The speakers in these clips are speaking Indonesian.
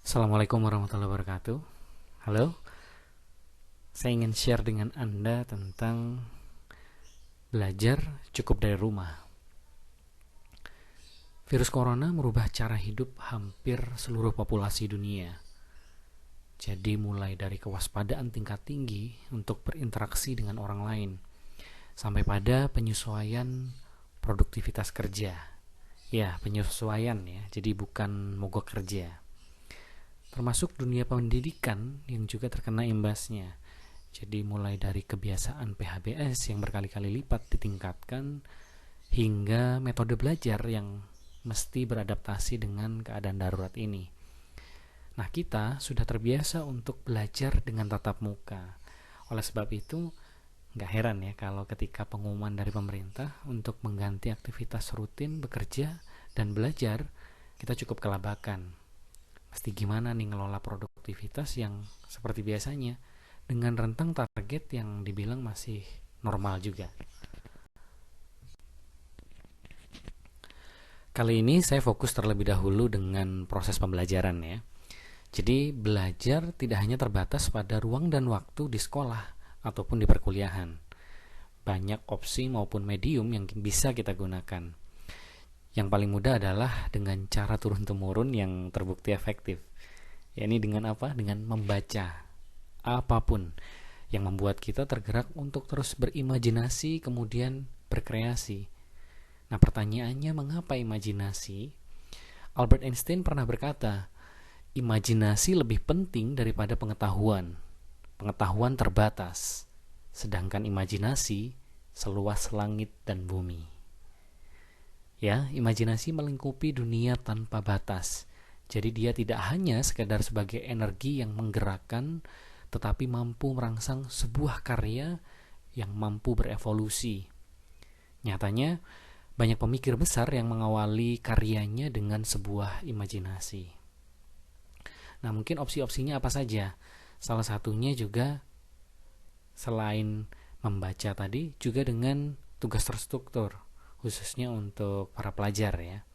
Assalamualaikum warahmatullahi wabarakatuh. Halo, saya ingin share dengan Anda tentang belajar cukup dari rumah. Virus corona merubah cara hidup hampir seluruh populasi dunia. Jadi mulai dari kewaspadaan tingkat tinggi untuk berinteraksi dengan orang lain, sampai pada penyesuaian produktivitas kerja. Ya, penyesuaian ya, jadi bukan mogok kerja. Termasuk dunia pendidikan yang juga terkena imbasnya. Jadi mulai dari kebiasaan PHBS yang berkali-kali lipat ditingkatkan hingga metode belajar yang mesti beradaptasi dengan keadaan darurat ini. Nah, kita sudah terbiasa untuk belajar dengan tatap muka. Oleh sebab itu, nggak heran ya kalau ketika pengumuman dari pemerintah untuk mengganti aktivitas rutin bekerja dan belajar, kita cukup kelabakan. Mesti gimana nih ngelola produktivitas yang seperti biasanya dengan rentang target yang dibilang masih normal juga. Kali ini saya fokus terlebih dahulu dengan proses pembelajaran ya. Jadi belajar tidak hanya terbatas pada ruang dan waktu di sekolah ataupun di perkuliahan. Banyak opsi maupun medium yang bisa kita gunakan. Yang paling mudah adalah dengan cara turun-temurun yang terbukti efektif. Ya, ini dengan apa? Dengan membaca apapun yang membuat kita tergerak untuk terus berimajinasi kemudian berkreasi. Nah, pertanyaannya mengapa imajinasi? Albert Einstein pernah berkata, imajinasi lebih penting daripada pengetahuan. Pengetahuan terbatas, sedangkan imajinasi seluas langit dan bumi. Ya, imajinasi melingkupi dunia tanpa batas. Jadi dia tidak hanya sekedar sebagai energi yang menggerakkan, tetapi mampu merangsang sebuah karya yang mampu berevolusi. Nyatanya, banyak pemikir besar yang mengawali karyanya dengan sebuah imajinasi. Nah, mungkin opsi-opsinya apa saja? Salah satunya juga selain membaca tadi, juga dengan tugas terstruktur, khususnya untuk para pelajar ya.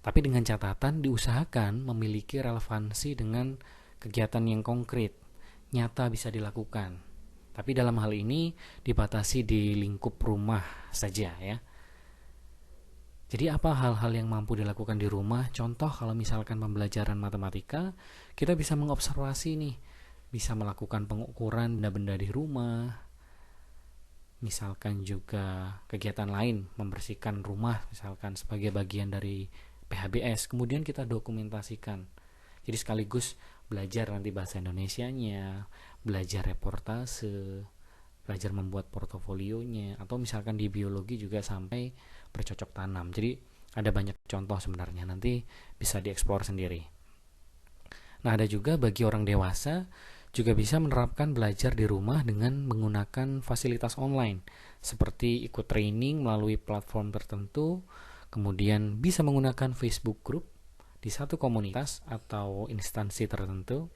Tapi dengan catatan diusahakan memiliki relevansi dengan kegiatan yang konkret, nyata bisa dilakukan. Tapi dalam hal ini dibatasi di lingkup rumah saja ya. Jadi apa hal-hal yang mampu dilakukan di rumah? Contoh kalau misalkan pembelajaran matematika, kita bisa mengobservasi nih, bisa melakukan pengukuran benda-benda di rumah. Misalkan juga kegiatan lain, membersihkan rumah misalkan sebagai bagian dari PHBS, kemudian kita dokumentasikan. Jadi sekaligus belajar nanti bahasa Indonesianya, belajar reportase, belajar membuat portofolionya, atau misalkan di biologi juga sampai bercocok tanam. Jadi ada banyak contoh sebenarnya, nanti bisa dieksplor sendiri. Nah, ada juga bagi orang dewasa juga bisa menerapkan belajar di rumah dengan menggunakan fasilitas online seperti ikut training melalui platform tertentu, kemudian bisa menggunakan Facebook Group di satu komunitas atau instansi tertentu,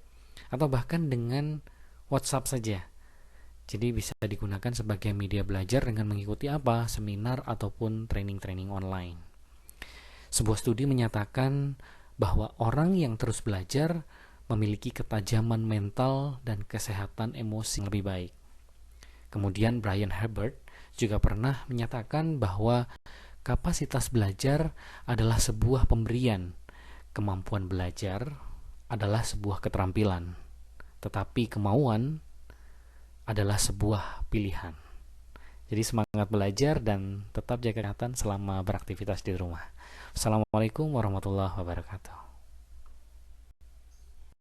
atau bahkan dengan WhatsApp saja. Jadi bisa digunakan sebagai media belajar dengan mengikuti apa? Seminar ataupun training-training online. Sebuah studi menyatakan bahwa orang yang terus belajar memiliki ketajaman mental dan kesehatan emosi yang lebih baik. Kemudian Brian Herbert juga pernah menyatakan bahwa kapasitas belajar adalah sebuah pemberian. Kemampuan belajar adalah sebuah keterampilan, tetapi kemauan adalah sebuah pilihan. Jadi semangat belajar dan tetap jaga kesehatan selama beraktivitas di rumah. Assalamualaikum warahmatullahi wabarakatuh.